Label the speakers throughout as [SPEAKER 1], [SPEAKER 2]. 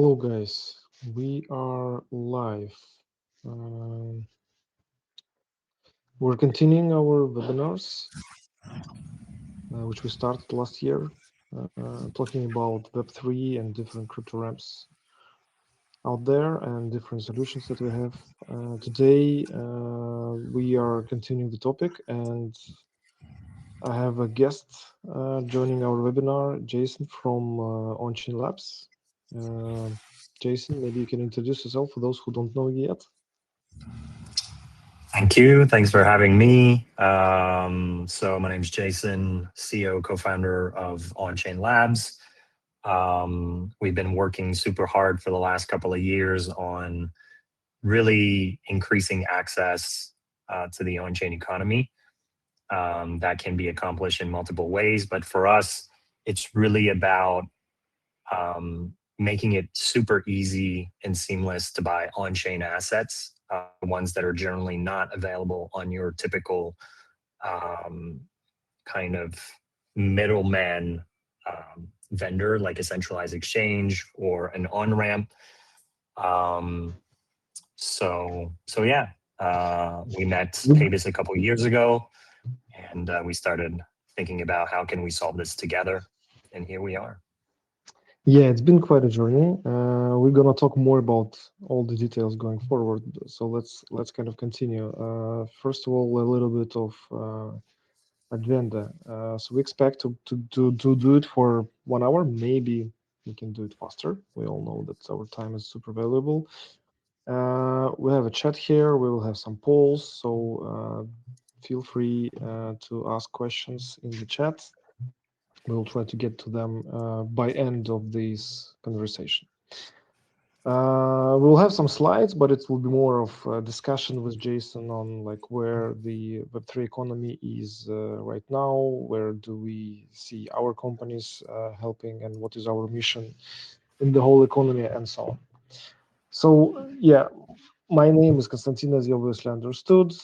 [SPEAKER 1] Hello guys, we are live. Um, we're continuing our webinars, which we started last year, talking about Web3 and different crypto ramps out there and different solutions that we have. Today, we are continuing the topic, and I have a guest joining our webinar, Jason from ONCHAIN Labs. Jason, maybe you can introduce yourself for those who don't know you yet.
[SPEAKER 2] Thank you. Thanks for having me. So my name is Jason, CEO, co-founder of ONCHAIN Labs. We've been working super hard for the last couple of years on really increasing access to the on-chain economy. That can be accomplished in multiple ways, but for us, it's really about making it super easy and seamless to buy on-chain assets, ones that are generally not available on your typical kind of middleman vendor, like a centralized exchange or an on-ramp. So yeah, we met Paybis a couple of years ago, and we started thinking about how can we solve this together, and here we are.
[SPEAKER 1] Yeah, it's been quite a journey. We're gonna talk more about all the details going forward. So let's kind of continue. First of all, a little bit of agenda. So we expect to do it for 1 hour. Maybe we can do it faster. We all know that our time is super valuable. We have a chat here. We will have some polls. So feel free to ask questions in the chat. We will try to get to them by end of this conversation. We'll have some slides, but it will be more of a discussion with Jason on like where the Web3 economy is right now, where do we see our companies helping, and what is our mission in the whole economy, and so on. So yeah, my name is Konstantin, as you obviously understood,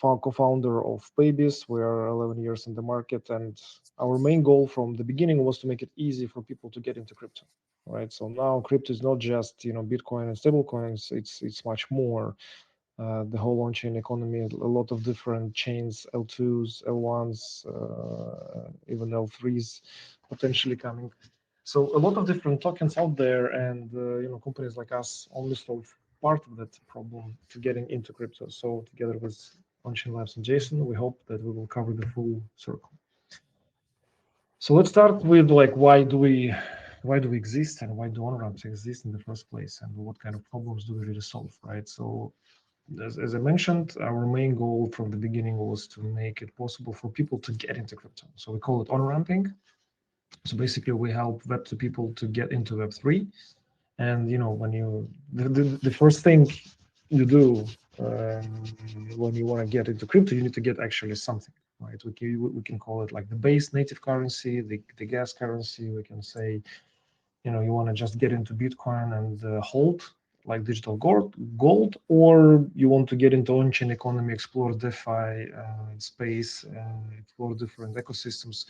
[SPEAKER 1] co-founder of Paybis. We are 11 years in the market, and our main goal from the beginning was to make it easy for people to get into crypto, right? So now crypto is not just Bitcoin and stable coins. It's much more. The whole on-chain economy, a lot of different chains, L2s, L1s, even L3s potentially coming. So a lot of different tokens out there, and companies like us only solve part of that problem to getting into crypto. So together with ONCHAIN Labs and Jason, we hope that we will cover the full circle. So let's start with like why do we exist, and why do on-ramps exist in the first place, and what kind of problems do we really solve, right? So as I mentioned, our main goal from the beginning was to make it possible for people to get into crypto. So we call it on-ramping. So basically, we help Web2 people to get into Web3. And when the first thing you do when you want to get into crypto, you need to get actually something, right? We can call it like the base native currency, the gas currency. We can say, you want to just get into Bitcoin and hold like digital gold, or you want to get into on-chain economy, explore DeFi space, explore different ecosystems,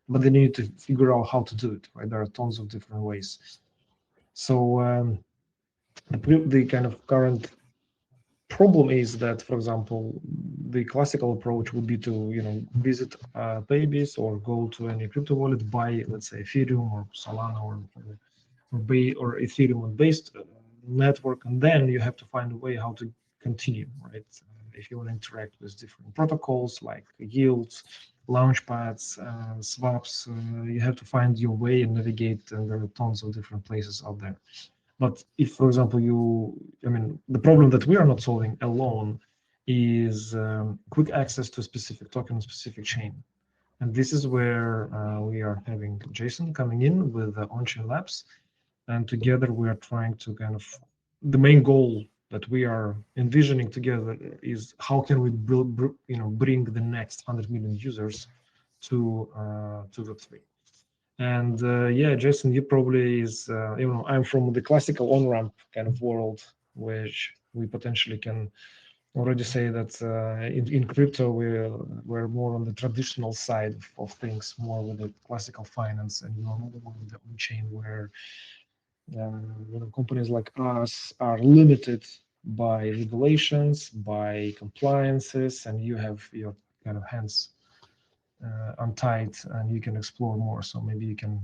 [SPEAKER 1] but then you need to figure out how to do it, right? There are tons of different ways. So the kind of current problem is that, for example, the classical approach would be to visit Paybis or go to any crypto wallet, buy, let's say, Ethereum or Solana or Ethereum based network, and then you have to find a way how to continue, right? If you want to interact with different protocols like yields, launchpads, swaps, you have to find your way and navigate, and there are tons of different places out there. But if, for example, the problem that we are not solving alone is quick access to a specific token, specific chain. And this is where we are having Jason coming in with ONCHAIN Labs. And together we are trying to the main goal that we are envisioning together is how can we bring the next 100 million users to Web3. And yeah, Jason, you probably I'm from the classical on-ramp kind of world, which we potentially can already say that in crypto we're more on the traditional side of things, more with the classical finance, and more on the on-chain where Companies like us are limited by regulations, by compliances, and you have your kind of hands untied, and you can explore more. So maybe you can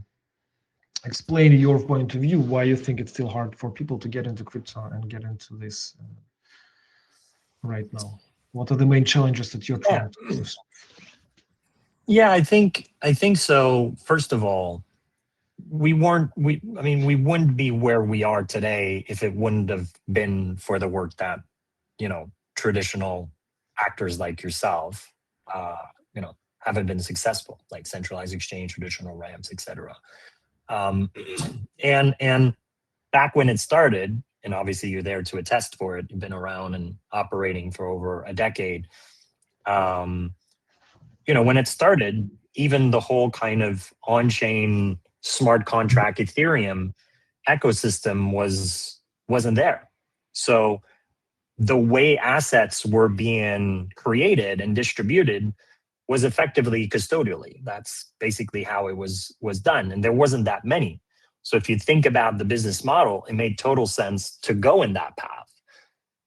[SPEAKER 1] explain your point of view, why you think it's still hard for people to get into crypto and get into this right now. What are the main challenges that you're trying to solve?
[SPEAKER 2] Yeah, I think so. First of all, we wouldn't be where we are today if it wouldn't have been for the work that, traditional actors like yourself, uh, haven't been successful, like centralized exchange, traditional ramps, etc. Um, and back when it started, and obviously you're there to attest for it, you've been around and operating for over a decade. Um, when it started, even the whole kind of on-chain smart contract Ethereum ecosystem wasn't there. So the way assets were being created and distributed was effectively custodially. That's basically how it was done, and there wasn't that many. So if you think about the business model, it made total sense to go in that path.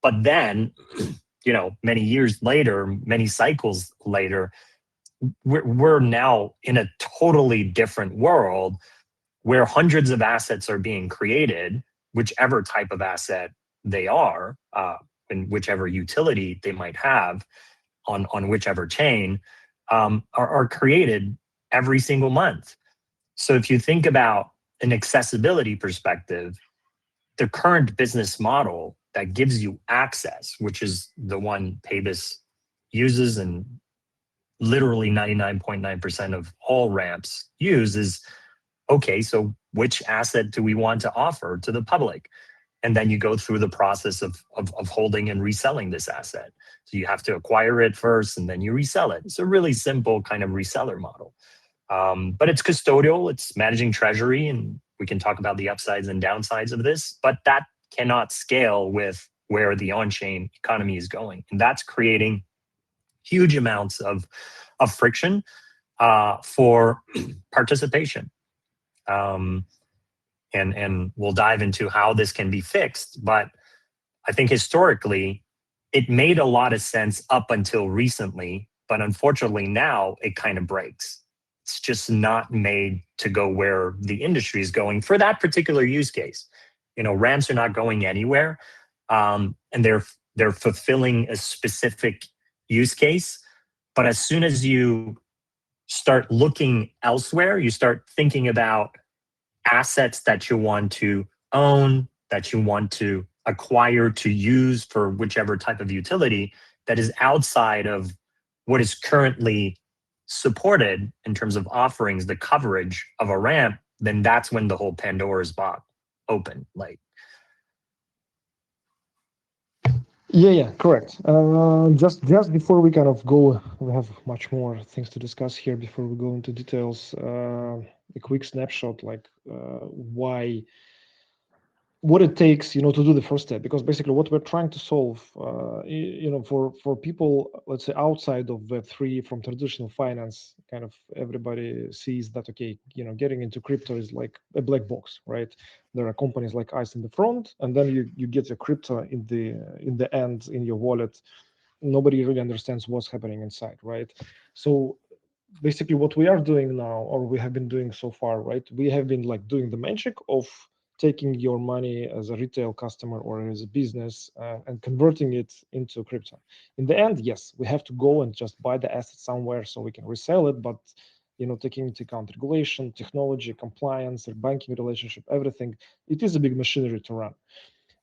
[SPEAKER 2] But then, many years later, many cycles later, we're now in a totally different world where hundreds of assets are being created, whichever type of asset they are, and whichever utility they might have on whichever chain, are created every single month. So if you think about an accessibility perspective, the current business model that gives you access, which is the one Paybis uses and literally 99.9% of all ramps use, is okay, so which asset do we want to offer to the public? And then you go through the process of holding and reselling this asset. So you have to acquire it first and then you resell it. It's a really simple kind of reseller model. But it's custodial, it's managing treasury, and we can talk about the upsides and downsides of this, but that cannot scale with where the on-chain economy is going. And that's creating huge amounts of friction for participation. And we'll dive into how this can be fixed. But I think historically, it made a lot of sense up until recently, but unfortunately now it kind of breaks. It's just not made to go where the industry is going for that particular use case. Ramps are not going anywhere, and they're fulfilling a specific use case. But as soon as you start looking elsewhere, you start thinking about assets that you want to own, that you want to acquire to use for whichever type of utility that is outside of what is currently supported in terms of offerings, the coverage of a ramp, then that's when the whole Pandora's box open.
[SPEAKER 1] Yeah, correct. Just before we kind of go, we have much more things to discuss here before we go into details. A quick snapshot, why, what it takes, to do the first step, because basically what we're trying to solve, for people, let's say outside of Web3, from traditional finance, kind of everybody sees that, okay, getting into crypto is like a black box, right? There are companies like us in the front, and then you get your crypto in the end in your wallet. Nobody really understands what's happening inside, right? So basically what we are doing now, or we have been doing so far, right? We have been doing the magic of taking your money as a retail customer or as a business and converting it into crypto. In the end, yes, we have to go and just buy the asset somewhere so we can resell it, but taking into account regulation, technology, compliance, their banking relationship, everything, it is a big machinery to run.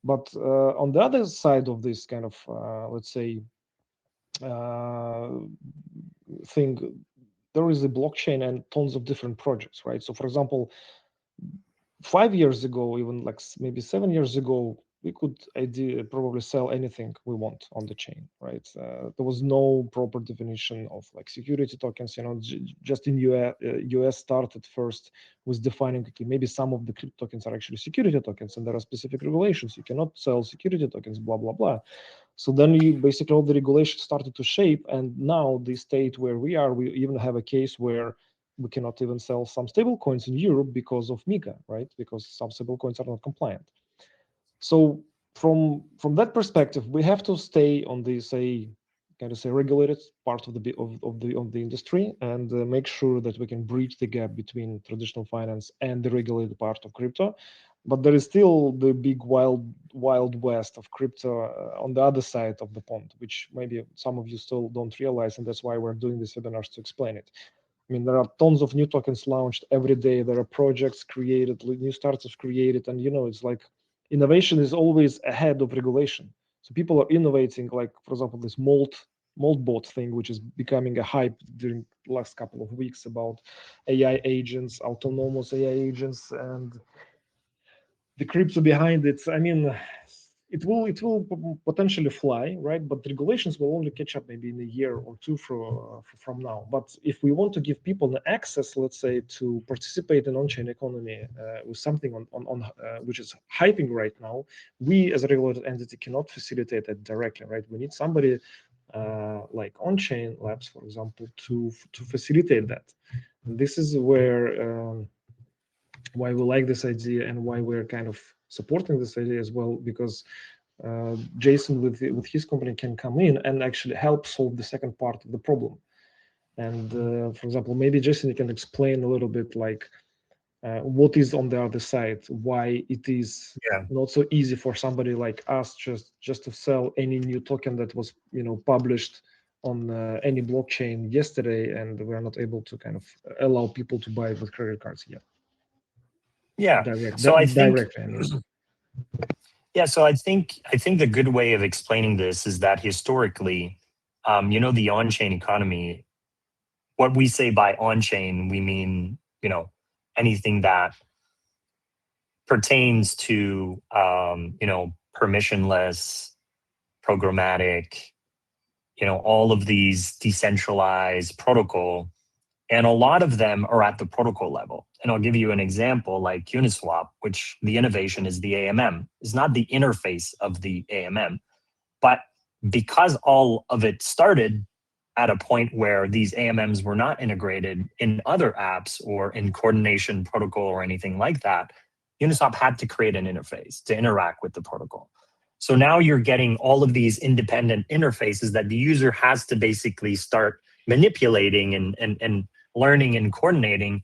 [SPEAKER 1] But on the other side of this kind of, let's say, thing, there is a blockchain and tons of different projects, right? So for example, 5 years ago, even maybe 7 years ago, we could probably sell anything we want on the chain, right? There was no proper definition of security tokens. Just in US started first with defining, okay, maybe some of the crypto tokens are actually security tokens, and there are specific regulations. You cannot sell security tokens, blah blah blah. So then basically all the regulations started to shape, and now the state where we are, we even have a case where we cannot even sell some stable coins in Europe because of MiCA, right? Because some stable coins are not compliant. So from that perspective, we have to stay on the regulated part of the industry and make sure that we can bridge the gap between traditional finance and the regulated part of crypto. But there is still the big wild west of crypto on the other side of the pond, which maybe some of you still don't realize, and that's why we're doing these webinars to explain it. I mean, there are tons of new tokens launched every day. There are projects created, new startups created, and it's like innovation is always ahead of regulation. So people are innovating, like for example, this mold bot thing, which is becoming a hype during the last couple of weeks about AI agents, autonomous AI agents, and the crypto behind it. I mean, it will potentially fly, right? But regulations will only catch up maybe in a year or two from now. But if we want to give people the access, let's say, to participate in on-chain economy with something on which is hyping right now, we as a regulated entity cannot facilitate it directly, right? We need somebody like ONCHAIN Labs, for example, to facilitate that. And this is where why we like this idea and why we're kind of supporting this idea as well, because Jason with his company can come in and actually help solve the second part of the problem. And for example, maybe Jason, you can explain a little bit like what is on the other side, why it is not so easy for somebody like us just to sell any new token that was published on any blockchain yesterday, and we're not able to kind of allow people to buy it with credit cards yet.
[SPEAKER 2] Yeah. So I think the good way of explaining this is that historically, the on-chain economy, what we say by on-chain, we mean, anything that pertains to, permissionless, programmatic, all of these decentralized protocol. And a lot of them are at the protocol level. And I'll give you an example like Uniswap, which the innovation is the AMM. It's not the interface of the AMM. But because all of it started at a point where these AMMs were not integrated in other apps or in coordination protocol or anything like that, Uniswap had to create an interface to interact with the protocol. So now you're getting all of these independent interfaces that the user has to basically start manipulating and learning and coordinating.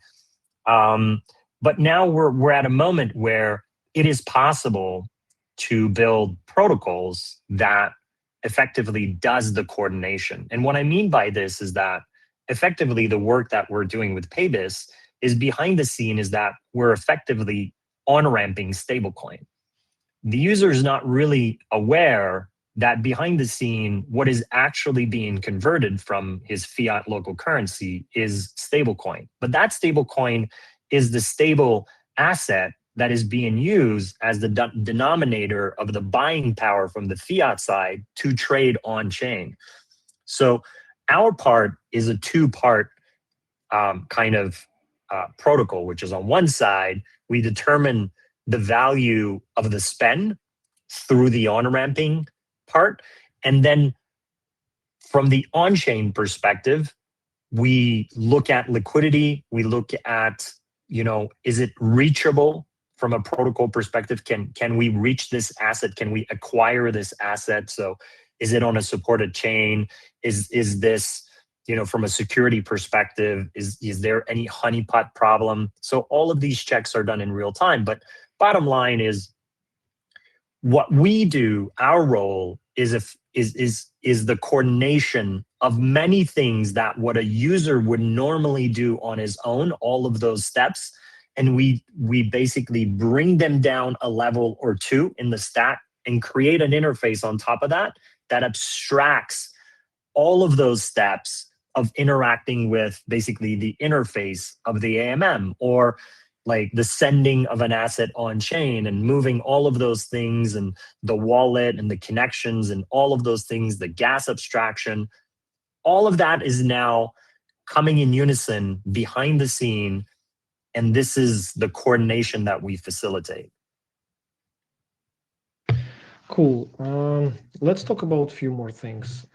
[SPEAKER 2] But now we're at a moment where it is possible to build protocols that effectively does the coordination. And what I mean by this is that effectively the work that we're doing with Paybis is behind the scene is that we're effectively on-ramping stablecoin. The user is not really aware that behind the scene, what is actually being converted from his fiat local currency is stablecoin. But that stablecoin is the stable asset that is being used as the denominator of the buying power from the fiat side to trade on chain. So our part is a two-part protocol, which is on one side, we determine the value of the spend through the on-ramping part. And then from the on-chain perspective, we look at liquidity, we look at, is it reachable from a protocol perspective? Can we reach this asset? Can we acquire this asset? So is it on a supported chain? Is this, from a security perspective, is there any honeypot problem? So all of these checks are done in real time. But bottom line is, what we do, our role is the coordination of many things that what a user would normally do on his own, all of those steps. And we basically bring them down a level or two in the stack and create an interface on top of that abstracts all of those steps of interacting with basically the interface of the AMM, or like the sending of an asset on chain and moving all of those things, and the wallet and the connections and all of those things, the gas abstraction, all of that is now coming in unison behind the scene. And this is the coordination that we facilitate.
[SPEAKER 1] Cool. Let's talk about a few more things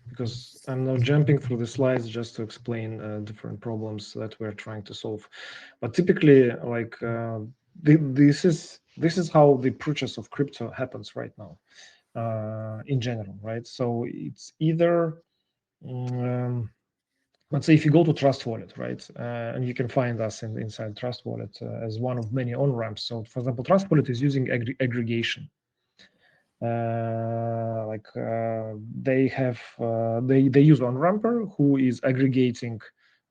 [SPEAKER 1] because I'm now jumping through the slides just to explain different problems that we're trying to solve. But typically, like this is how the purchase of crypto happens right now, in general, right? So it's either let's say if you go to Trust Wallet, right, and you can find us inside Trust Wallet as one of many on ramps. So, for example, Trust Wallet is using aggregation. They have they use on ramper who is aggregating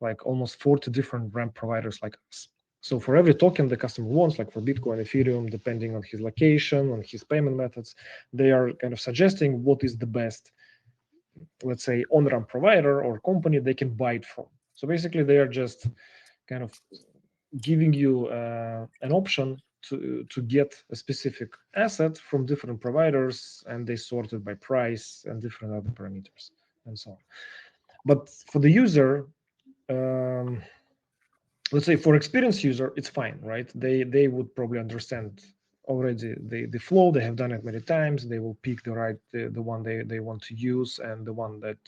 [SPEAKER 1] like almost 40 different ramp providers like us. So for every token the customer wants, like for Bitcoin, Ethereum, depending on his location, on his payment methods, they are kind of suggesting what is the best, let's say, on-ramp provider or company they can buy it from. So basically, they are just kind of giving you an option to get a specific asset from different providers, and they sort it by price and different other parameters and so on. But for the user, let's say for experienced user, it's fine, right? They would probably understand already the flow. They have done it many times. They will pick the one they want to use and the one that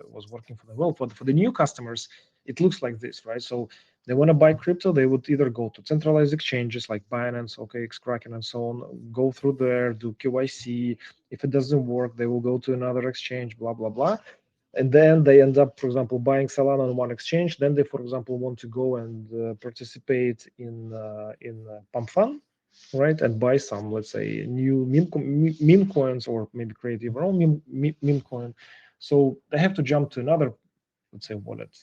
[SPEAKER 1] was working for them well. For the new customers, it looks like this, right? So they want to buy crypto. They would either go to centralized exchanges like Binance, OKX, Kraken, and so on. Go through there, do KYC. If it doesn't work, they will go to another exchange. Blah blah blah. And then they end up, for example, buying Solana on one exchange. Then they, for example, want to go and participate in Pump Fund, right? And buy some, let's say, new meme coins, or maybe create your own meme coin. So they have to jump to another, let's say, wallet.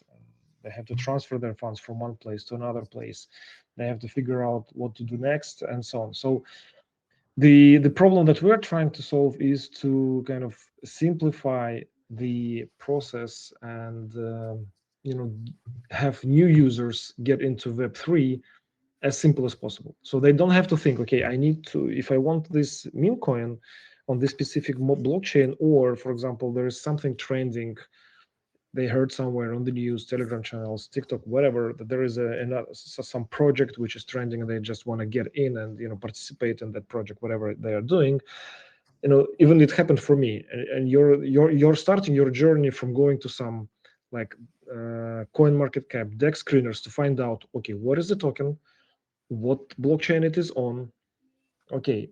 [SPEAKER 1] They have to transfer their funds from one place to another place. They have to figure out what to do next, and so on. So the problem that we're trying to solve is to kind of simplify the process and have new users get into Web3 as simple as possible. So they don't have to think, okay, I need to, if I want this meme coin on this specific blockchain, or for example, there is something trending, they heard somewhere on the news, Telegram channels, TikTok, whatever, that there is some project which is trending, and they just want to get in and participate in that project, whatever they are doing. Even it happened for me, and you're starting your journey from going to some like coin market cap deck screeners to find out, okay, what is the token, what blockchain it is on, okay,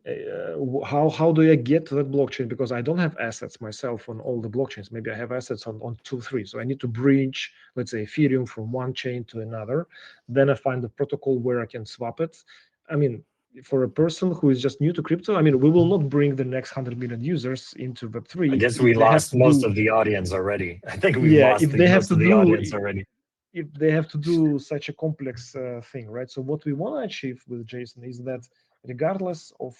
[SPEAKER 1] how do I get to that blockchain? Because I don't have assets myself on all the blockchains. Maybe I have assets on 2, 3. So I need to bridge, let's say, Ethereum from one chain to another. Then I find the protocol where I can swap it. I mean, for a person who is just new to crypto, I mean, we will not bring the next 100 million users into Web3
[SPEAKER 2] I guess
[SPEAKER 1] if
[SPEAKER 2] we
[SPEAKER 1] they have
[SPEAKER 2] lost
[SPEAKER 1] to
[SPEAKER 2] most
[SPEAKER 1] do,
[SPEAKER 2] of the audience already. I think we've
[SPEAKER 1] yeah,
[SPEAKER 2] lost
[SPEAKER 1] if they have
[SPEAKER 2] most
[SPEAKER 1] to
[SPEAKER 2] of the
[SPEAKER 1] do,
[SPEAKER 2] audience already.
[SPEAKER 1] if they have to do such a complex thing, right? So what we want to achieve with Jason is that regardless of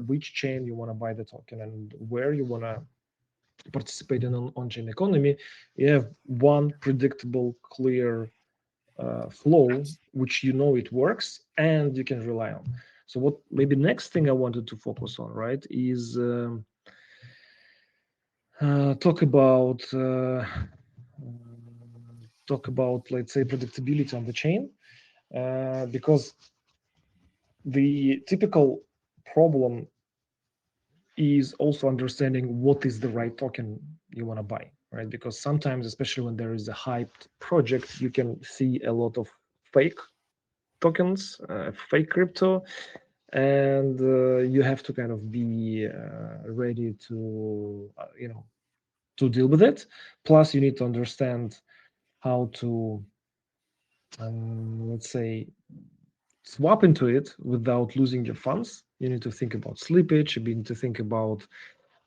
[SPEAKER 1] which chain you want to buy the token and where you want to participate in an on-chain economy, you have one predictable, clear flow, which it works and you can rely on. So what maybe next thing I wanted to focus on, right, is talk about let's say predictability on the chain, because the typical problem is also understanding what is the right token you want to buy, right? Because sometimes, especially when there is a hyped project, you can see a lot of fake tokens, fake crypto, and you have to kind of be ready to to deal with it. Plus, you need to understand how to let's say swap into it without losing your funds. You need to think about slippage. You need to think about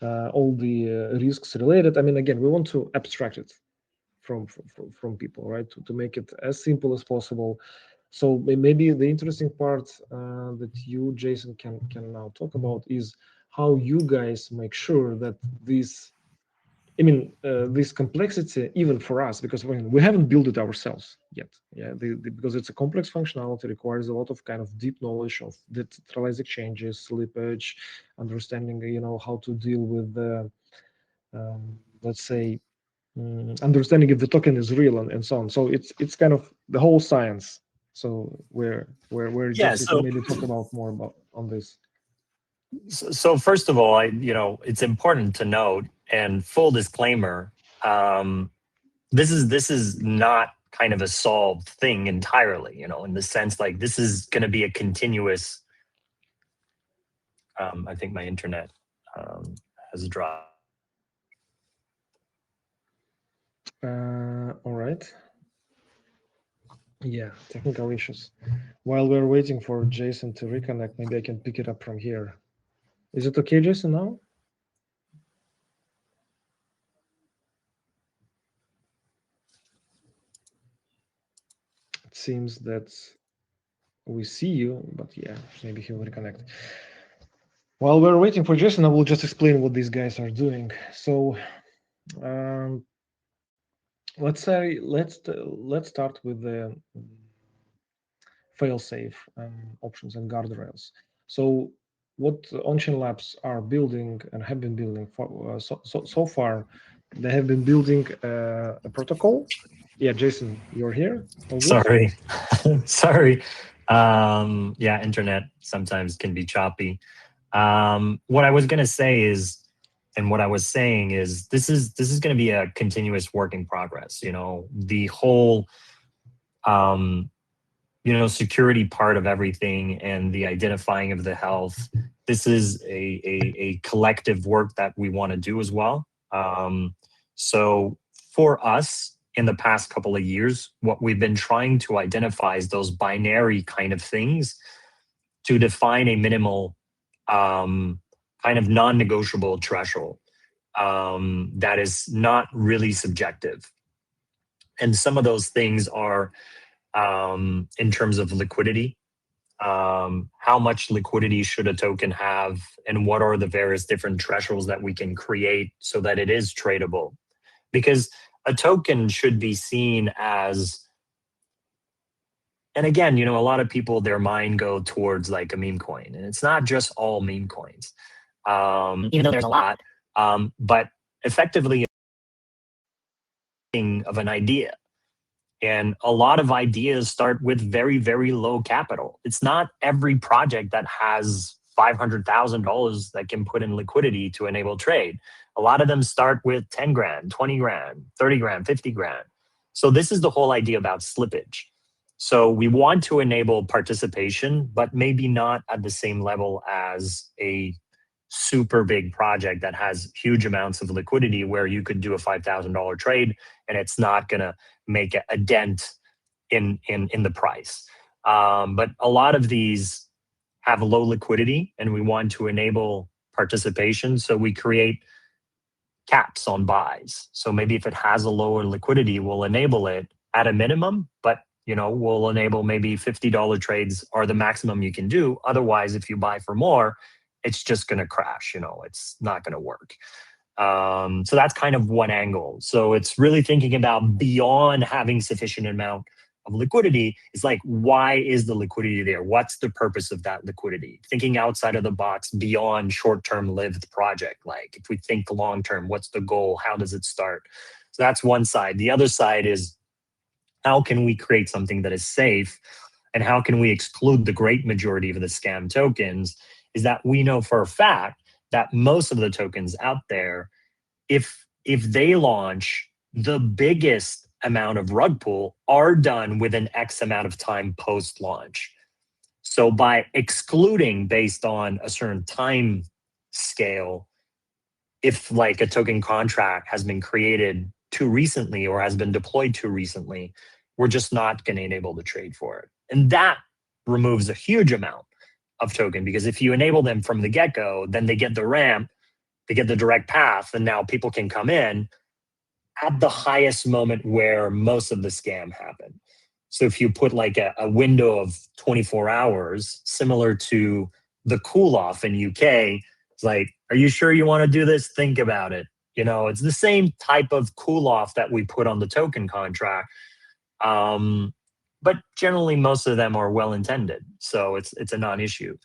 [SPEAKER 1] all the risks related. I mean, again, we want to abstract it from people, right? To make it as simple as possible. So maybe the interesting part that you, Jason, can now talk about is how you guys make sure that this, I mean, this complexity, even for us, because we haven't built it ourselves yet. Yeah, because it's a complex functionality, requires a lot of kind of deep knowledge of decentralized exchanges, slippage, understanding, how to deal with the, let's say, understanding if the token is real and so on. So it's kind of the whole science. So where
[SPEAKER 2] Yeah.
[SPEAKER 1] Jesse can
[SPEAKER 2] So
[SPEAKER 1] maybe talk about more about on this.
[SPEAKER 2] So first of all, it's important to note, and full disclaimer, this is not kind of a solved thing entirely, in the sense like this is going to be a continuous. I think my internet has dropped.
[SPEAKER 1] All right. Yeah, technical issues. While we're waiting for Jason to reconnect, maybe I can pick it up from here. Is it okay, Jason, now? It seems that we see you, but yeah, maybe he'll reconnect. While we're waiting for Jason, I will just explain what these guys are doing. So let's start with the fail-safe options and guardrails. So what ONCHAIN Labs are building and have been building for so far, they have been building a protocol. Yeah, Jason, you're here. All good?
[SPEAKER 2] Sorry, sorry. Yeah, internet sometimes can be choppy. What I was going to say is, and what I was saying is, this is going to be a continuous work in progress. The whole security part of everything and the identifying of the health. This is a collective work that we want to do as well. So for us, in the past couple of years, what we've been trying to identify is those binary kind of things to define a minimal kind of non-negotiable threshold that is not really subjective. And some of those things are in terms of liquidity. How much liquidity should a token have, and what are the various different thresholds that we can create so that it is tradable? Because a token should be seen as, and again, a lot of people, their mind go towards like a meme coin, and it's not just all meme coins, even though there's a lot, but effectively of an idea. And a lot of ideas start with very, very low capital. It's not every project that has $500,000 that can put in liquidity to enable trade. A lot of them start with 10 grand, 20 grand, 30 grand, 50 grand. So this is the whole idea about slippage. So we want to enable participation, but maybe not at the same level as a super big project that has huge amounts of liquidity where you could do a $5,000 trade and it's not going to make a dent in the price. But a lot of these have low liquidity and we want to enable participation. So we create caps on buys. So maybe if it has a lower liquidity, we'll enable it at a minimum, but we'll enable maybe $50 trades are the maximum you can do. Otherwise, if you buy for more, it's just going to crash. It's not going to work. So that's kind of one angle. So it's really thinking about beyond having sufficient amount of liquidity. It's like, why is the liquidity there? What's the purpose of that liquidity? Thinking outside of the box beyond short-term lived project. Like if we think long-term, what's the goal? How does it start? So that's one side. The other side is, how can we create something that is safe? And how can we exclude the great majority of the scam tokens? Is that we know for a fact that most of the tokens out there, if they launch, the biggest amount of rug pull are done within X amount of time post-launch. So by excluding based on a certain time scale, if like a token contract has been created too recently or has been deployed too recently, we're just not going to enable the trade for it. And that removes a huge amount of token, because if you enable them from the get-go, then they get the ramp, they get the direct path, and now people can come in at the highest moment where most of the scam happened. So if you put like a window of 24 hours, similar to the cool off in UK, it's like, are you sure you want to do this? Think about it. It's the same type of cool off that we put on the token contract. But generally, most of them are well intended, so it's a non-issue.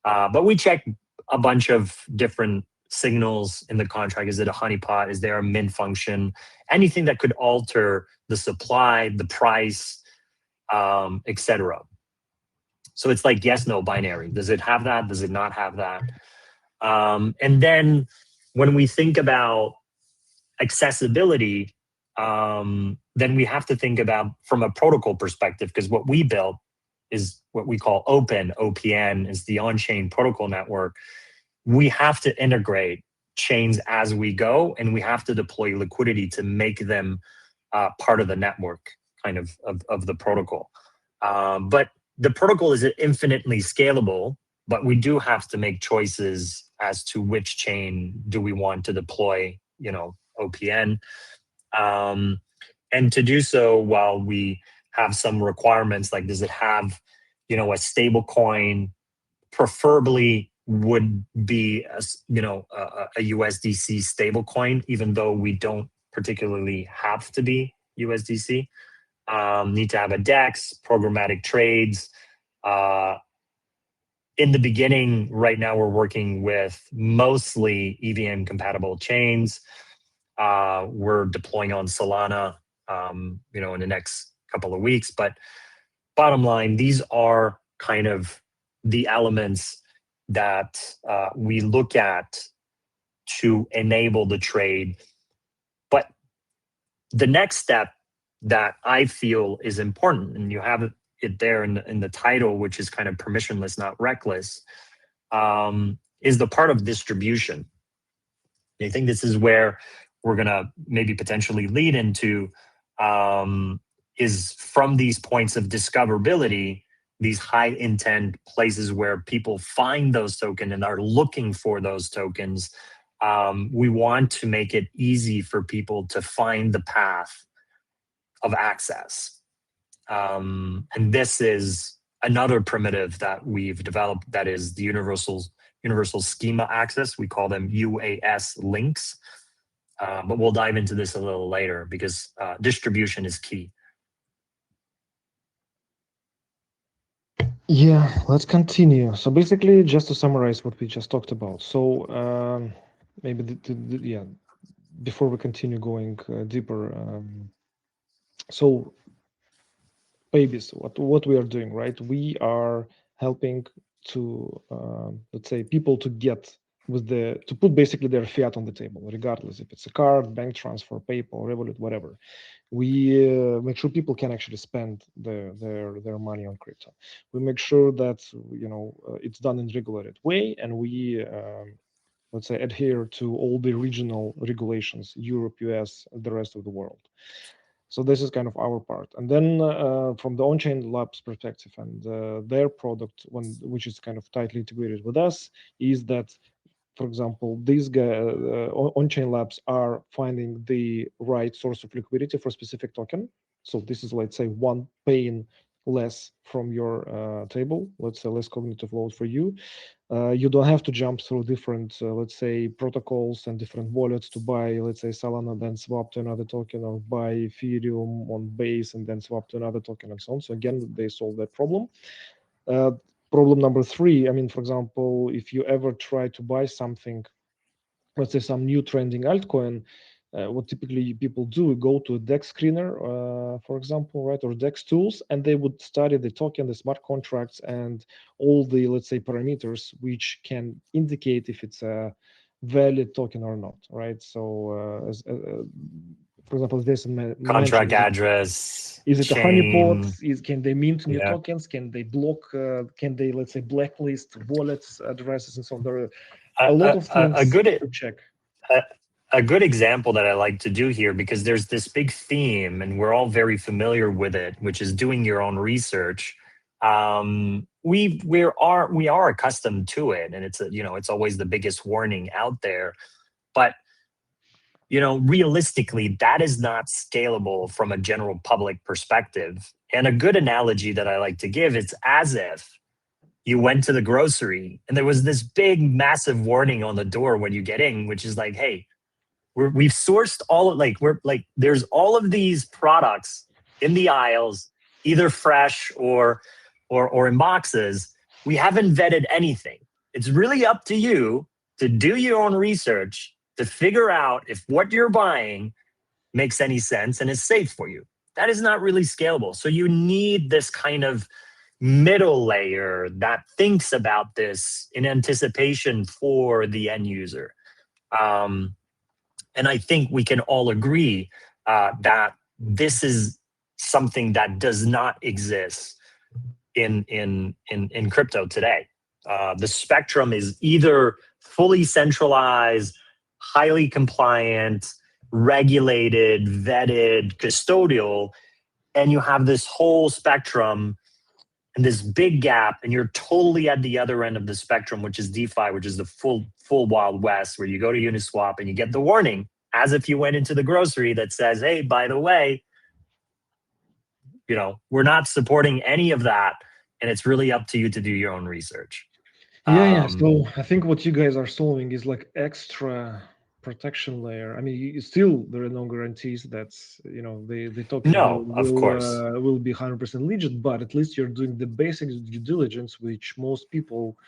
[SPEAKER 2] But we check a bunch of different signals in the contract. Is it a honeypot? Is there a mint function? Anything that could alter the supply, the price, etc. So it's like yes, no binary. Does it have that? Does it not have that? And then when we think about accessibility, then we have to think about from a protocol perspective, because what we built is what we call open, OPN, is the on-chain protocol network. We have to integrate chains as we go, and we have to deploy liquidity to make them part of the network, kind of the protocol. But the protocol is infinitely scalable, but we do have to make choices as to which chain do we want to deploy, OPN. And to do so, while we have some requirements, like does it have, a stable coin, preferably would be a USDC stable coin, even though we don't particularly have to be USDC. Need to have a DEX, programmatic trades. In the beginning, right now, we're working with mostly EVM compatible chains. We're deploying on Solana, in the next couple of weeks. But bottom line, these are kind of the elements that we look at to enable the trade. But the next step that I feel is important, and you have it there in the title, which is kind of permissionless, not reckless, is the part of distribution. I think this is where we're going to maybe potentially lead into, is from these points of discoverability, these high intent places where people find those tokens and are looking for those tokens. We want to make it easy for people to find the path of access. And this is another primitive that we've developed, that is the universal schema access. We call them UAS links. But we'll dive into this a little later, because distribution is key.
[SPEAKER 1] Yeah, let's continue. So basically, just to summarize what we just talked about. So maybe before we continue going deeper, so Paybis, what we are doing, right? We are helping to let's say people to get to put basically their fiat on the table, regardless if it's a card, bank transfer, PayPal, Revolut, whatever. We make sure people can actually spend their money on crypto. We make sure that it's done in regulated way, and we let's say adhere to all the regional regulations, Europe, US, and the rest of the world. So this is kind of our part. And then from the ONCHAIN Labs perspective and their product, which is kind of tightly integrated with us, is that, for example, these ONCHAIN Labs are finding the right source of liquidity for a specific token. So this is, let's say, one pain less from your table, let's say less cognitive load for you. You don't have to jump through different, let's say, protocols and different wallets to buy, let's say, Solana, then swap to another token, or buy Ethereum on base and then swap to another token, and so on. So again, they solve that problem. Problem number 3, I mean, for example, if you ever try to buy something, let's say some new trending altcoin, what typically people do, go to a DEX screener, for example, right, or DEX tools, and they would study the token, the smart contracts, and all the, let's say, parameters which can indicate if it's a valid token or not, right? So, for example, this
[SPEAKER 2] Contract address.
[SPEAKER 1] Is it
[SPEAKER 2] chain,
[SPEAKER 1] a honeypot? Can they mint new tokens? Can they block? Can they, let's say, blacklist wallets, addresses, and so on? There are a lot of things to check.
[SPEAKER 2] A good example that I like to do here, because there's this big theme and we're all very familiar with it, which is doing your own research. We are accustomed to it, and it's always the biggest warning out there. But realistically, that is not scalable from a general public perspective. And a good analogy that I like to give is as if you went to the grocery and there was this big, massive warning on the door when you get in, which is like, hey, we've sourced there's all of these products in the aisles, either fresh or in boxes. We haven't vetted anything. It's really up to you to do your own research to figure out if what you're buying makes any sense and is safe for you. That is not really scalable. So you need this kind of middle layer that thinks about this in anticipation for the end user. And I think we can all agree that this is something that does not exist in crypto today. The spectrum is either fully centralized, highly compliant, regulated, vetted, custodial, and you have this whole spectrum and this big gap, and you're totally at the other end of the spectrum, which is DeFi, which is the full Wild West, where you go to Uniswap and you get the warning as if you went into the grocery that says, hey, by the way, we're not supporting any of that, and it's really up to you to do your own research.
[SPEAKER 1] Yeah. So I think what you guys are solving is like extra protection layer. I mean, still there are no guarantees that the token
[SPEAKER 2] No, of course.
[SPEAKER 1] will be 100% legit, but at least you're doing the basic due diligence, which most people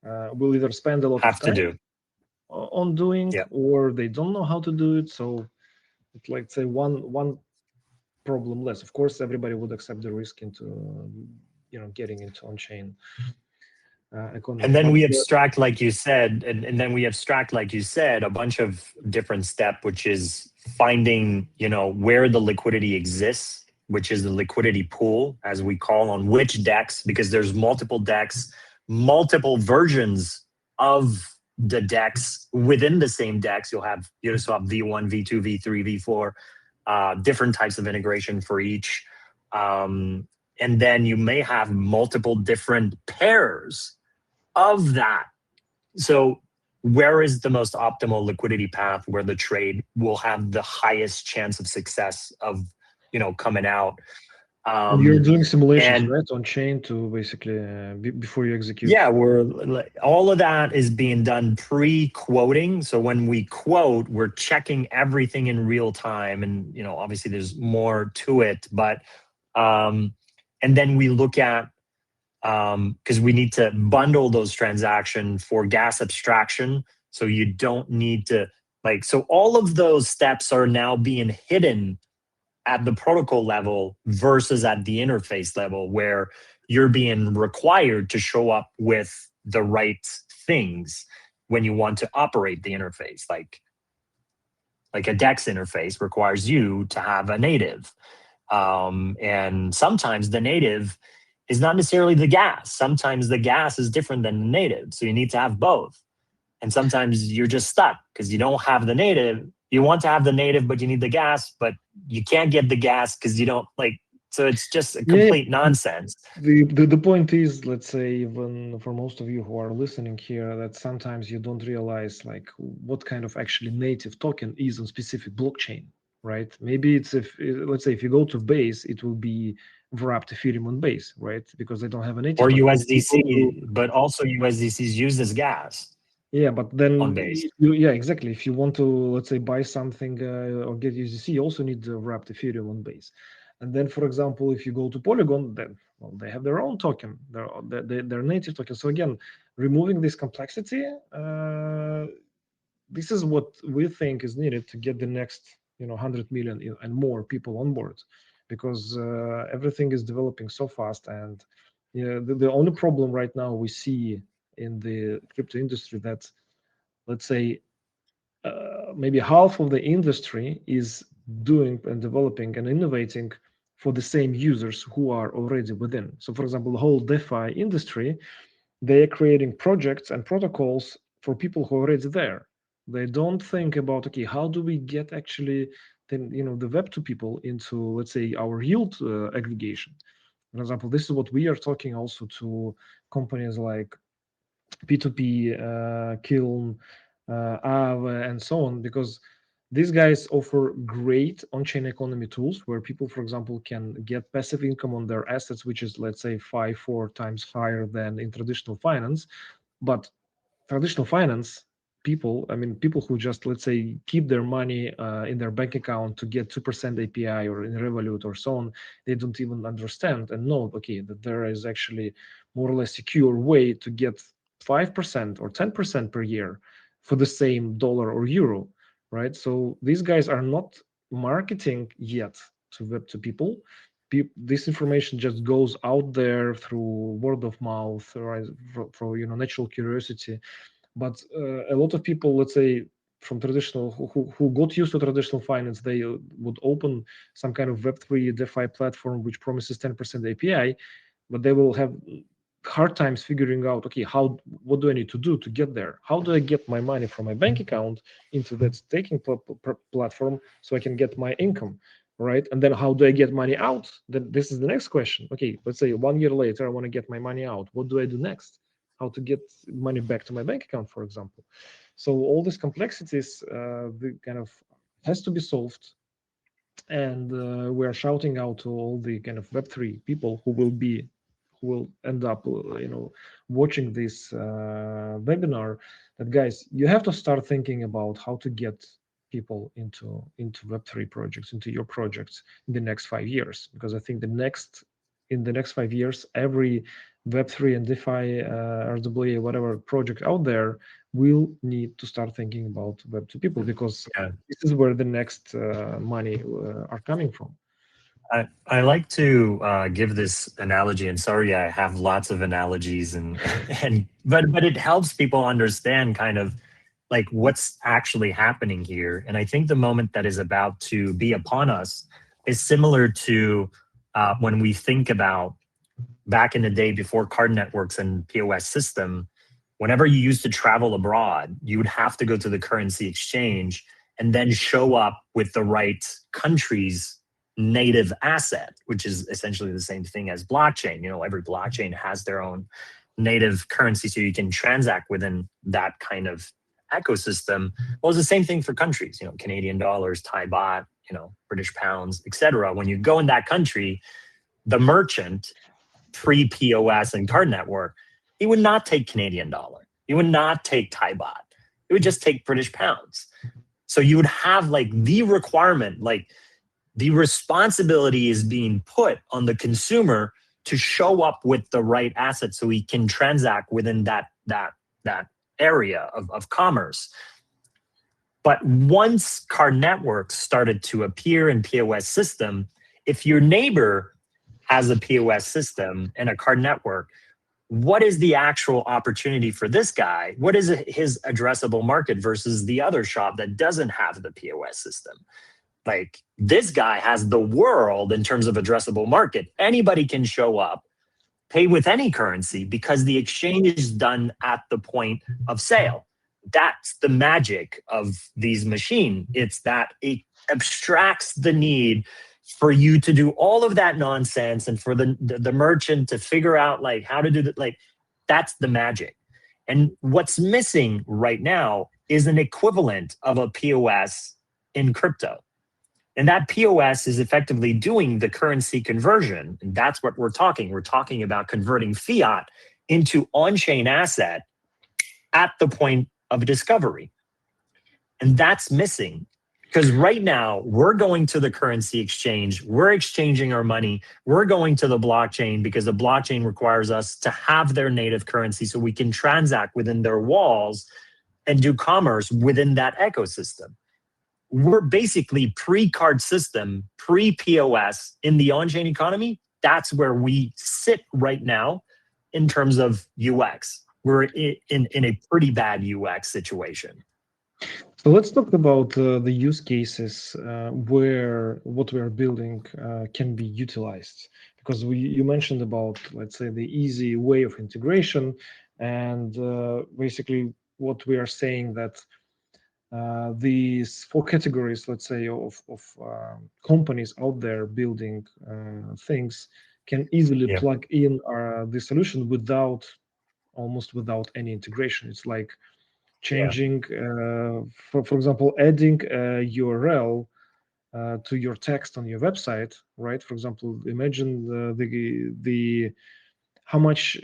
[SPEAKER 1] will either spend a lot of time on doing, or they don't know how to do it. So it's like, say, one problem less. Of course, everybody would accept the risk into getting into on-chain economy.
[SPEAKER 2] And then we abstract, like you said, and then we abstract, like you said, a bunch of different steps, which is finding, where the liquidity exists, which is the liquidity pool, as we call, on which DEX, because there's multiple DEX, multiple versions of the DEX within the same DEX. You'll have Uniswap V1, V2, V3, V4, different types of integration for each. And then you may have multiple different pairs of that. So where is the most optimal liquidity path where the trade will have the highest chance of success of, coming out?
[SPEAKER 1] You're doing simulations, right, on chain to basically before you execute.
[SPEAKER 2] Yeah, all of that is being done pre-quoting. So when we quote, we're checking everything in real time, and obviously there's more to it, but and then we look at, because we need to bundle those transactions for gas abstraction. So you don't need to, so all of those steps are now being hidden at the protocol level versus at the interface level, where you're being required to show up with the right things when you want to operate the interface. Like a DEX interface requires you to have a native. And sometimes the native is not necessarily the gas. Sometimes the gas is different than the native. So you need to have both. And sometimes you're just stuck because you don't have the native. You want to have the native, but you need the gas, but you can't get the gas because you don't so it's just a complete nonsense.
[SPEAKER 1] The point is, let's say, even for most of you who are listening here, that sometimes you don't realize what kind of actually native token is on specific blockchain, right? Maybe it's let's say if you go to Base, it will be wrapped Ethereum on Base, right? Because they don't have a native.
[SPEAKER 2] Or USDC, but also USDC is used as gas.
[SPEAKER 1] Yeah, but then exactly. If you want to, let's say, buy something or get USDC, you also need the wrapped Ethereum on Base. And then, for example, if you go to Polygon, then they have their own token, their native token. So again, removing this complexity, this is what we think is needed to get the next 100 million and more people on board, because everything is developing so fast. And the only problem right now we see in the crypto industry that, let's say, maybe half of the industry is doing and developing and innovating for the same users who are already within. So for example, the whole DeFi industry, they're creating projects and protocols for people who are already there. They don't think about, okay, how do we get actually the Web2 people into, let's say, our yield aggregation. For example, this is what we are talking also to companies like P2P, Kiln, Aave, and so on, because these guys offer great on-chain economy tools where people, for example, can get passive income on their assets, which is, let's say, 4 times higher than in traditional finance. But traditional finance people, I mean, people who just, let's say, keep their money in their bank account to get 2% API or in Revolut or so on, they don't even understand and know, okay, that there is actually more or less secure way to get 5% or 10% per year for the same dollar or euro, right? So these guys are not marketing yet to people. this information just goes out there through word of mouth, right, for natural curiosity. But a lot of people, let's say, from traditional who got used to traditional finance, they would open some kind of Web3 DeFi platform which promises 10% API, but they will have hard times figuring out, okay, what do I need to do to get there? How do I get my money from my bank account into that staking platform so I can get my income, right? And then how do I get money out? Then this is the next question. Okay, let's say 1 year later, I want to get my money out. What do I do next? How to get money back to my bank account, for example. So all these complexities the kind of has to be solved. And we are shouting out to all the kind of Web3 people who will end up watching this webinar, that guys, you have to start thinking about how to get people into Web3 projects, into your projects in the next 5 years, because I think in the next 5 years, every Web3 and DeFi, RWA, whatever project out there will need to start thinking about Web2 people, because this is where the next money are coming from.
[SPEAKER 2] I like to give this analogy, and sorry, I have lots of analogies, but it helps people understand kind of like what's actually happening here. And I think the moment that is about to be upon us is similar to when we think about back in the day before card networks and POS system. Whenever you used to travel abroad, you would have to go to the currency exchange and then show up with the right country's native asset, which is essentially the same thing as blockchain. Every blockchain has their own native currency, so you can transact within that kind of ecosystem. Well, it's the same thing for countries, Canadian dollars, Thai baht, British pounds, etc. When you go in that country, the merchant, pre-POS and card network, he would not take Canadian dollar. He would not take Thai baht. He would just take British pounds. So you would have like the requirement, like the responsibility is being put on the consumer to show up with the right asset so he can transact within that area of commerce. But once card networks started to appear in POS system, if your neighbor has a POS system and a card network, what is the actual opportunity for this guy? What is his addressable market versus the other shop that doesn't have the POS system? Like, this guy has the world in terms of addressable market. Anybody can show up, pay with any currency because the exchange is done at the point of sale. That's the magic of these machines. It's that it abstracts the need for you to do all of that nonsense and for the merchant to figure out like how to do that. Like, that's the magic. And what's missing right now is an equivalent of a POS in crypto. And that POS is effectively doing the currency conversion. And that's what we're talking. We're talking about converting fiat into on-chain asset at the point of discovery. And that's missing. Because right now, we're going to the currency exchange, we're exchanging our money, we're going to the blockchain because the blockchain requires us to have their native currency so we can transact within their walls and do commerce within that ecosystem. We're basically pre-card system, pre-POS in the on-chain economy. That's where we sit right now in terms of UX. We're in a pretty bad UX situation.
[SPEAKER 1] So let's talk about the use cases where what we are building can be utilized. Because you mentioned about, let's say, the easy way of integration, and basically what we are saying that these 4 categories, let's say, of companies out there building things can easily plug in the solution almost without any integration. It's like changing, for example, adding a URL to your text on your website, right? For example, imagine the how much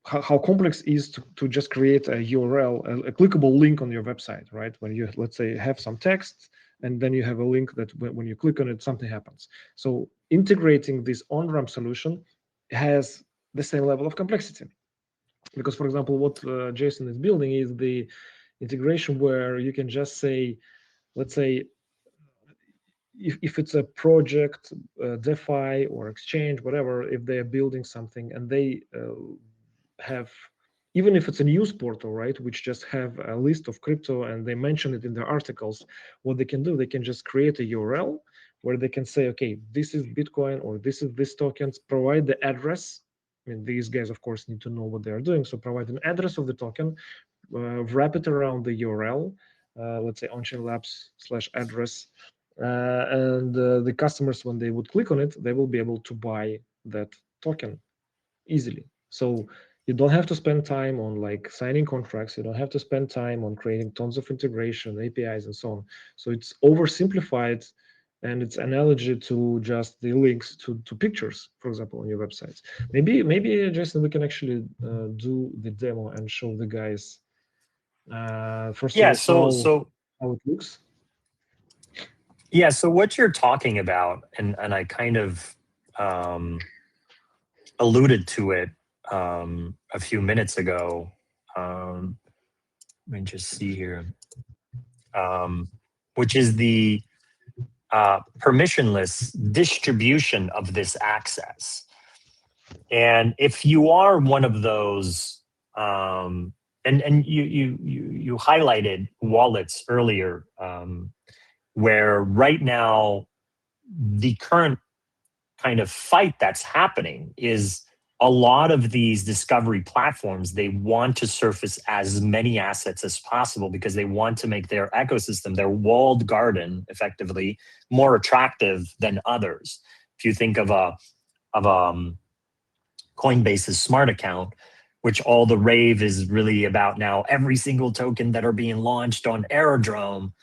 [SPEAKER 1] how complex is to just create a URL, a clickable link on your website, right? When you, let's say, have some text and then you have a link that when you click on it, something happens. So integrating this on-ramp solution has the same level of complexity. Because, for example, what Jason is building is the integration where you can just say, let's say, if it's a project, DeFi or exchange, whatever, if they are building something and they have, even if it's a news portal, right, which just have a list of crypto and they mention it in their articles, what they can do, they can just create a URL where they can say, okay, this is Bitcoin or this is this tokens, provide the address. I mean, these guys, of course, need to know what they are doing. So provide an address of the token, wrap it around the URL, let's say ONCHAIN Labs/address, and the customers, when they would click on it, they will be able to buy that token easily. So you don't have to spend time on like signing contracts. You don't have to spend time on creating tons of integration, APIs, and so on. So it's oversimplified, and it's analogy to just the links to pictures, for example, on your websites. Maybe Jason, we can actually do the demo and show the guys first
[SPEAKER 2] Yeah,
[SPEAKER 1] of all how it looks.
[SPEAKER 2] Yeah, so what you're talking about, and I kind of alluded to it a few minutes ago. Let me just see here, which is the permissionless distribution of this access. And if you are one of those, and you highlighted wallets earlier, where right now the current kind of fight that's happening is a lot of these discovery platforms, they want to surface as many assets as possible because they want to make their ecosystem, their walled garden, effectively more attractive than others. If you think of Coinbase's smart account, which all the rave is really about now, every single token that are being launched on Aerodrome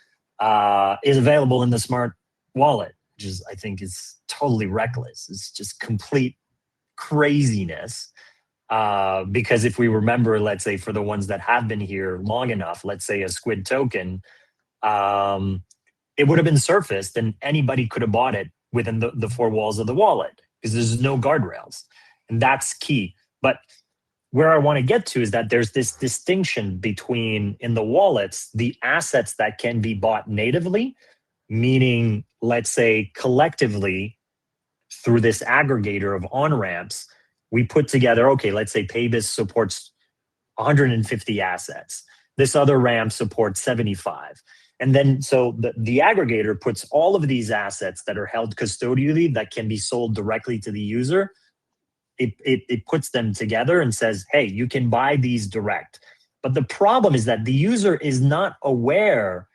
[SPEAKER 2] is available in the smart wallet, which is, I think, is totally reckless. It's just complete craziness. Because if we remember, let's say for the ones that have been here long enough, let's say a Squid token, it would have been surfaced and anybody could have bought it within the four walls of the wallet because there's no guardrails. And that's key. But where I want to get to is that there's this distinction between, in the wallets, the assets that can be bought natively, meaning, let's say, collectively through this aggregator of on-ramps, we put together, okay, let's say Paybis supports 150 assets. This other ramp supports 75. And then, so the aggregator puts all of these assets that are held custodially that can be sold directly to the user. It puts them together and says, hey, you can buy these direct. But the problem is that the user is not aware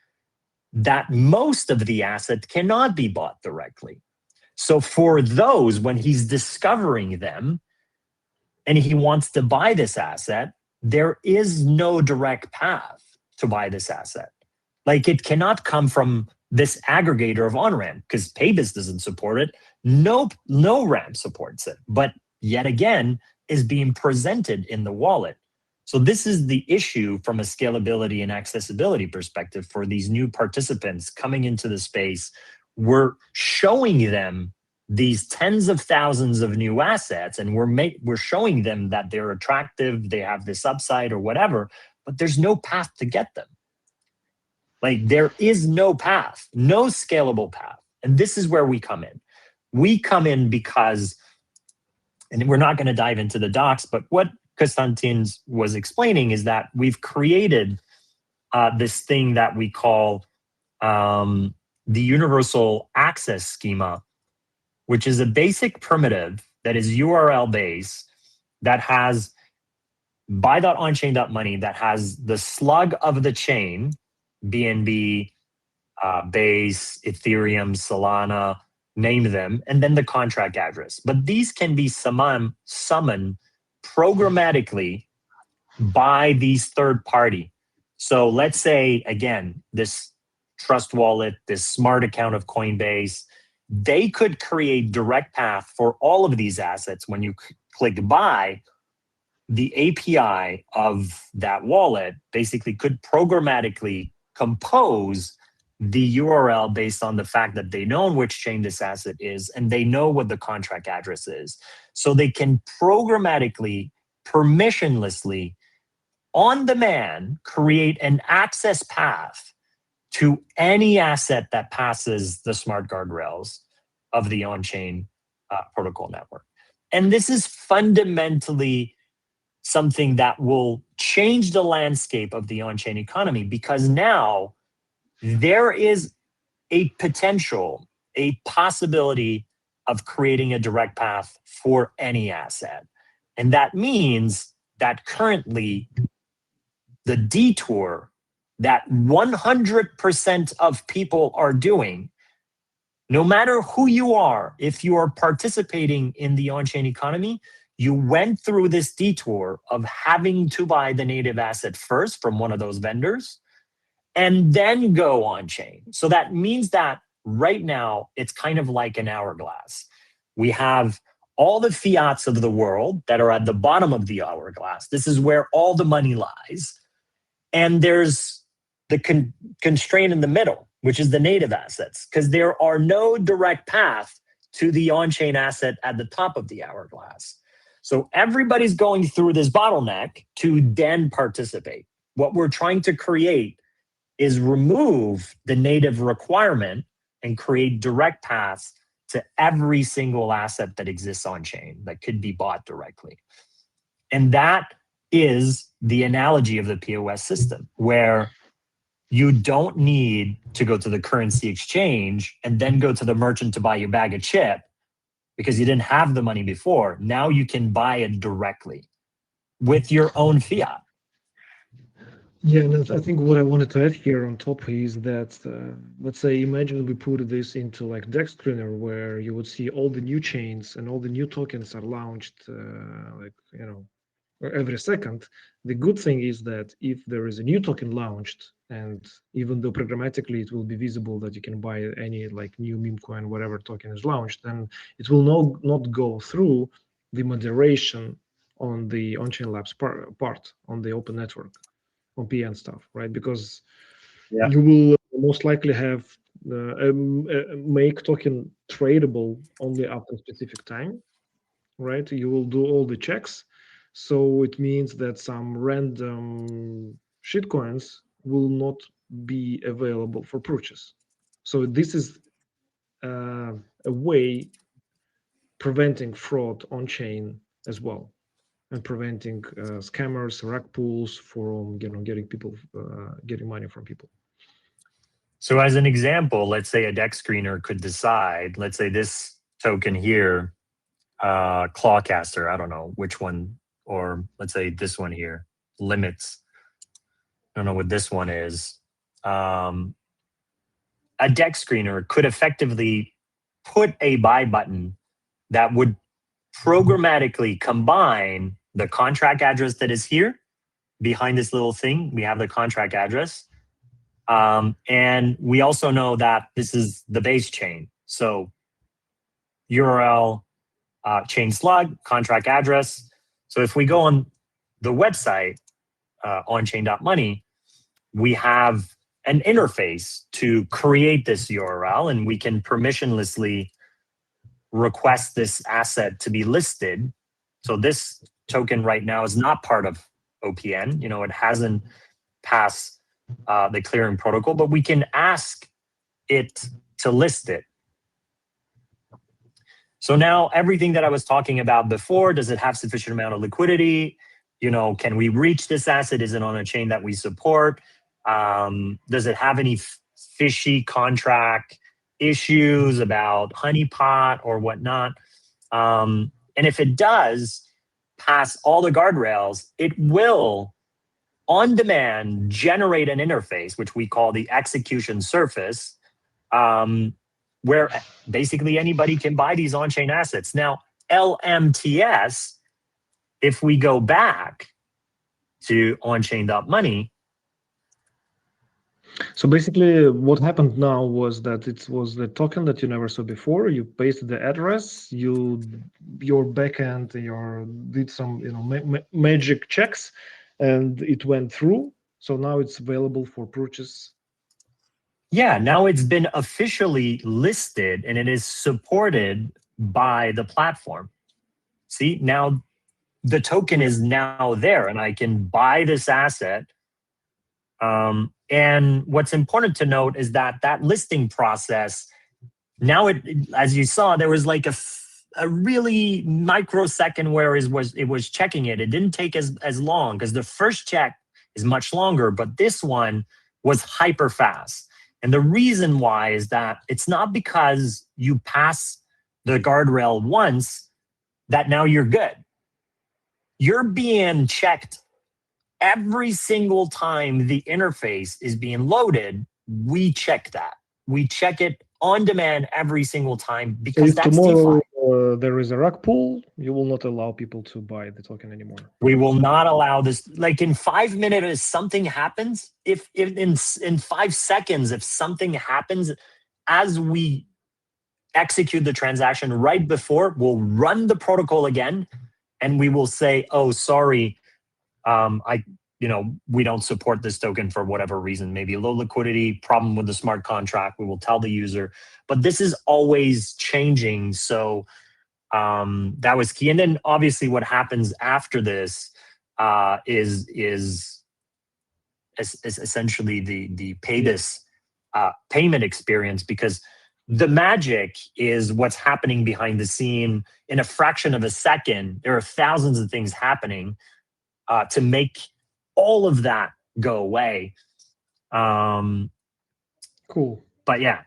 [SPEAKER 2] that most of the asset cannot be bought directly. So for those, when he's discovering them and he wants to buy this asset, there is no direct path to buy this asset. Like, it cannot come from this aggregator of on-ramp because Paybis doesn't support it. No ramp supports it, but yet again is being presented in the wallet. So this is the issue from a scalability and accessibility perspective for these new participants coming into the space. We're showing them these tens of thousands of new assets, and we're showing them that they're attractive, they have this upside or whatever, but there's no path to get them. Like, there is no path, no scalable path. And this is where we come in. We come in because, and we're not going to dive into the docs, but what Konstantin was explaining is that we've created this thing that we call the universal access schema, which is a basic primitive that is URL based, that has buy.onchain.money, that has the slug of the chain, BNB, Base, Ethereum, Solana, name them, and then the contract address. But these can be summoned programmatically by these third party. So let's say, again, this Trust Wallet, this smart account of Coinbase, they could create direct path for all of these assets. When you click buy, the API of that wallet basically could programmatically compose the URL based on the fact that they know on which chain this asset is and they know what the contract address is. So they can programmatically, permissionlessly, on demand, create an access path to any asset that passes the smart guardrails of the on-chain protocol network. And this is fundamentally something that will change the landscape of the on-chain economy, because now there is a potential, a possibility of creating a direct path for any asset. And that means that currently the detour that 100% of people are doing, no matter who you are, if you are participating in the on-chain economy, you went through this detour of having to buy the native asset first from one of those vendors and then go on-chain. So that means that right now, it's kind of like an hourglass. We have all the fiats of the world that are at the bottom of the hourglass. This is where all the money lies. And there's the constraint in the middle, which is the native assets, because there are no direct path to the on-chain asset at the top of the hourglass. So everybody's going through this bottleneck to then participate. What we're trying to create is remove the native requirement and create direct paths to every single asset that exists on-chain that could be bought directly. And that is the analogy of the POS system, where you don't need to go to the currency exchange and then go to the merchant to buy your bag of chip because you didn't have the money before. Now you can buy it directly with your own fiat.
[SPEAKER 1] Yeah, and I think what I wanted to add here on top is that, let's say, imagine we put this into like DEX screener, where you would see all the new chains and all the new tokens are launched, like, you know, every second. The good thing is that if there is a new token launched, and even though programmatically it will be visible that you can buy any like new meme coin, whatever token is launched, then it will not go through the moderation on the on-chain labs part on the open network, on PN stuff, right? Because you will most likely have make token tradable only after a specific time, right? You will do all the checks. So it means that some random shitcoins will not be available for purchase. So this is a way preventing fraud on chain as well, and preventing scammers, rug pulls from getting people getting money from people.
[SPEAKER 2] So as an example, let's say a DEX screener could decide, let's say this token here, Clawcaster, I don't know which one, or let's say this one here, limits. I don't know what this one is. A DEX screener could effectively put a buy button that would programmatically combine the contract address that is here behind this little thing. We have the contract address. And we also know that this is the base chain. So URL, chain slug, contract address. So if we go on the website, onchain.money, we have an interface to create this URL, and we can permissionlessly request this asset to be listed. So this token right now is not part of OPN. It hasn't passed the clearing protocol, but we can ask it to list it. So now everything that I was talking about before, does it have sufficient amount of liquidity? Can we reach this asset? Is it on a chain that we support? Does it have any fishy contract issues about honeypot or whatnot? And if it does pass all the guardrails, it will on demand generate an interface, which we call the execution surface, where basically anybody can buy these on-chain assets. Now, LMTS, if we go back to onchain.money.
[SPEAKER 1] So basically what happened now was that it was the token that you never saw before. You pasted the address, your backend, did some magic checks, and it went through. So now it's available for purchase.
[SPEAKER 2] Yeah, now it's been officially listed and it is supported by the platform. See, now the token is now there and I can buy this asset And what's important to note is that that listing process, now as you saw, there was like a really microsecond where it was checking it. It didn't take as long because the first check is much longer, but this one was hyper fast. And the reason why is that it's not because you pass the guardrail once that now you're good. You're being checked every single time the interface is being loaded. We check that. We check it on demand every single time because
[SPEAKER 1] if
[SPEAKER 2] that's
[SPEAKER 1] tomorrow
[SPEAKER 2] DeFi.
[SPEAKER 1] there is a rug pull, you will not allow people to buy the token anymore.
[SPEAKER 2] We will not allow this. Like in 5 minutes, if something happens, if in 5 seconds, if something happens as we execute the transaction right before, we'll run the protocol again, and we will say, "Oh, sorry, we don't support this token for whatever reason, maybe low liquidity, problem with the smart contract." We will tell the user, but this is always changing. So that was key. And then obviously what happens after this is essentially the Paybis payment experience, because the magic is what's happening behind the scene. In a fraction of a second, there are thousands of things happening to make all of that go away.
[SPEAKER 1] Cool.
[SPEAKER 2] But yeah.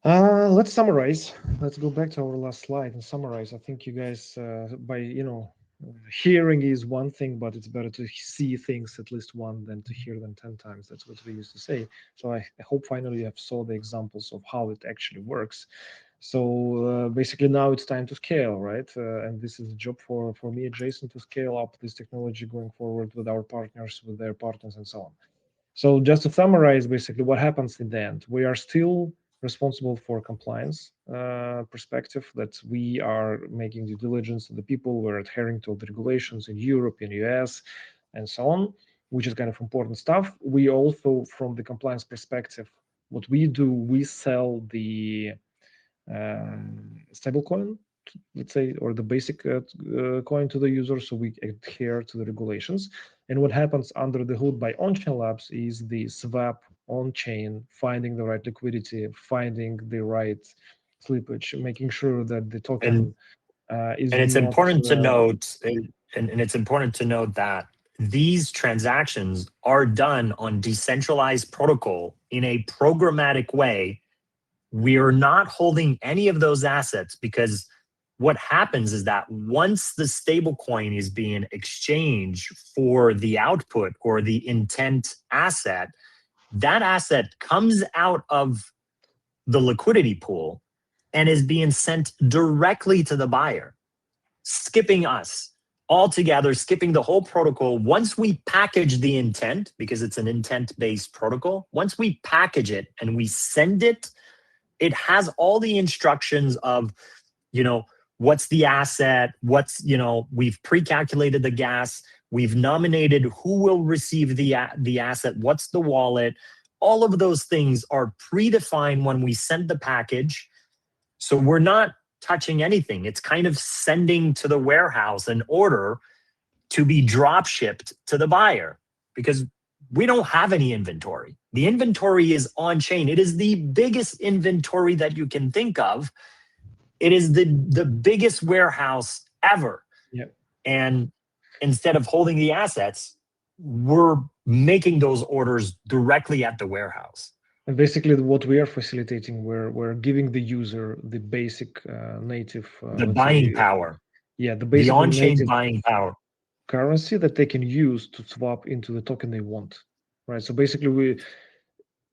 [SPEAKER 1] Let's summarize. Let's go back to our last slide and summarize. I think you guys, hearing is one thing, but it's better to see things at least one than to hear them 10 times. That's what we used to say. So I hope finally you have saw the examples of how it actually works. So basically now it's time to scale, right? And this is a job for me and Jason to scale up this technology going forward with our partners, with their partners, and so on. So just to summarize, basically what happens in the end, we are still responsible for compliance perspective, that we are making due diligence of the people, we're adhering to the regulations in Europe, in US, and so on, which is kind of important stuff. We also, from the compliance perspective, what we do, we sell the stablecoin, let's say, or the basic coin to the user, so we adhere to the regulations. And what happens under the hood by ONCHAIN Labs is the swap on chain, finding the right liquidity, finding the right slippage, making sure that the token is
[SPEAKER 2] and it's
[SPEAKER 1] not.
[SPEAKER 2] important to note, and it's important to note that these transactions are done on decentralized protocol in a programmatic way. We are not holding any of those assets, because what happens is that once the stablecoin is being exchanged for the output or the intent asset, that asset comes out of the liquidity pool and is being sent directly to the buyer, skipping us altogether, skipping the whole protocol. Once we package the intent, because it's an intent-based protocol, once we package it and we send it, it has all the instructions of, what's the asset, we've pre-calculated the gas, we've nominated who will receive the asset, what's the wallet. All of those things are predefined when we send the package. So we're not touching anything. It's kind of sending to the warehouse an order to be drop shipped to the buyer, because we don't have any inventory. The inventory is on chain. It is the biggest inventory that you can think of. It is the biggest warehouse ever.
[SPEAKER 1] Yep.
[SPEAKER 2] And instead of holding the assets, we're making those orders directly at the warehouse.
[SPEAKER 1] And basically what we are facilitating, we're giving the user the basic native
[SPEAKER 2] the buying power.
[SPEAKER 1] Yeah, the basic
[SPEAKER 2] on-chain buying power
[SPEAKER 1] currency that they can use to swap into the token they want, right? So basically we,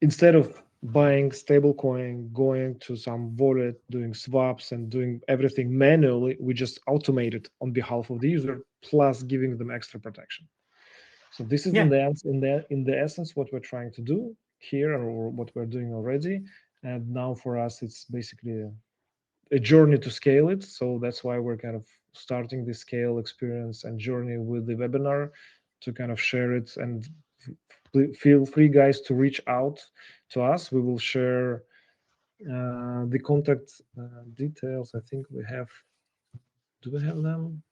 [SPEAKER 1] instead of buying stablecoin, going to some wallet, doing swaps and doing everything manually, we just automate it on behalf of the user, plus giving them extra protection. So this is in the essence what we're trying to do here, or what we're doing already. And now for us, it's basically a journey to scale it. So that's why we're kind of starting the scale experience and journey with the webinar, to kind of share it. And feel free, guys, to reach out to us. We will share the contact details. I think we have. Do we have them?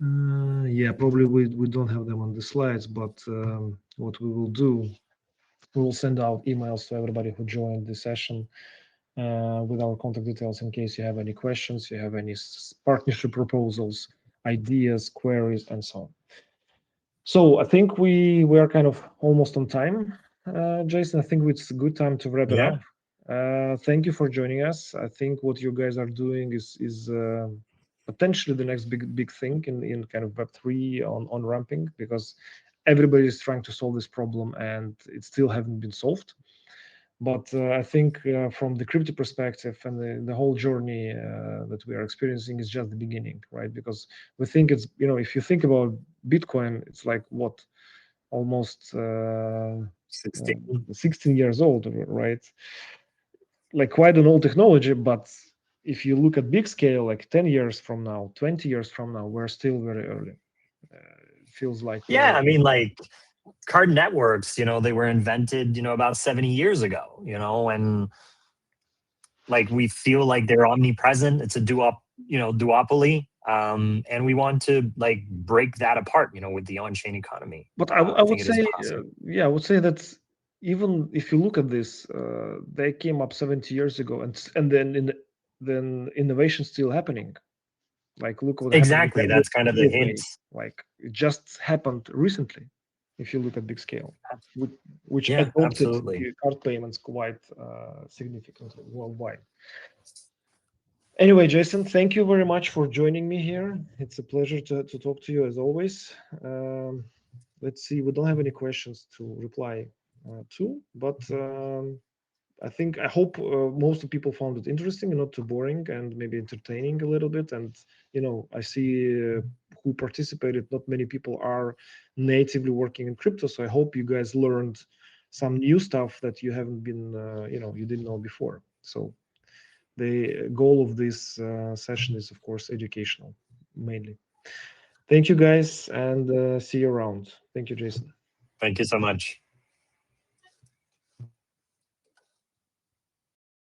[SPEAKER 1] Yeah, probably we don't have them on the slides, but what we will do, we will send out emails to everybody who joined the session with our contact details in case you have any questions, you have any partnership proposals, ideas, queries, and so on. So I think we are kind of almost on time, Jason. I think it's a good time to wrap it up. Thank you for joining us. I think what you guys are doing is potentially the next big thing in kind of Web3 on ramping, because everybody is trying to solve this problem and it still haven't been solved. But I think from the crypto perspective and the whole journey that we are experiencing is just the beginning, right? Because we think it's, if you think about Bitcoin, it's like what, almost 16 years old, right? Like quite an old technology, but if you look at big scale, like 10 years from now, 20 years from now, we're still very early. It feels like
[SPEAKER 2] I mean, like card networks, they were invented, about 70 years ago, and like we feel like they're omnipresent. It's a duopoly. And we want to like break that apart, with the on-chain economy.
[SPEAKER 1] But I would say, I would say that even if you look at this, they came up 70 years ago, and then innovation still happening. Like look what
[SPEAKER 2] exactly
[SPEAKER 1] happened.
[SPEAKER 2] That's kind of the hint.
[SPEAKER 1] Like it just happened recently. If you look at big scale, which
[SPEAKER 2] Yeah,
[SPEAKER 1] adopted
[SPEAKER 2] absolutely.
[SPEAKER 1] card payments quite significantly worldwide. Anyway, Jason, thank you very much for joining me here. It's a pleasure to talk to you as always. Let's see, we don't have any questions to reply to, but I hope most of people found it interesting and not too boring and maybe entertaining a little bit. And, I see who participated, not many people are natively working in crypto. So I hope you guys learned some new stuff that you haven't been, you didn't know before. So the goal of this session is, of course, educational, mainly. Thank you, guys, and see you around. Thank you, Jason.
[SPEAKER 2] Thank you so much.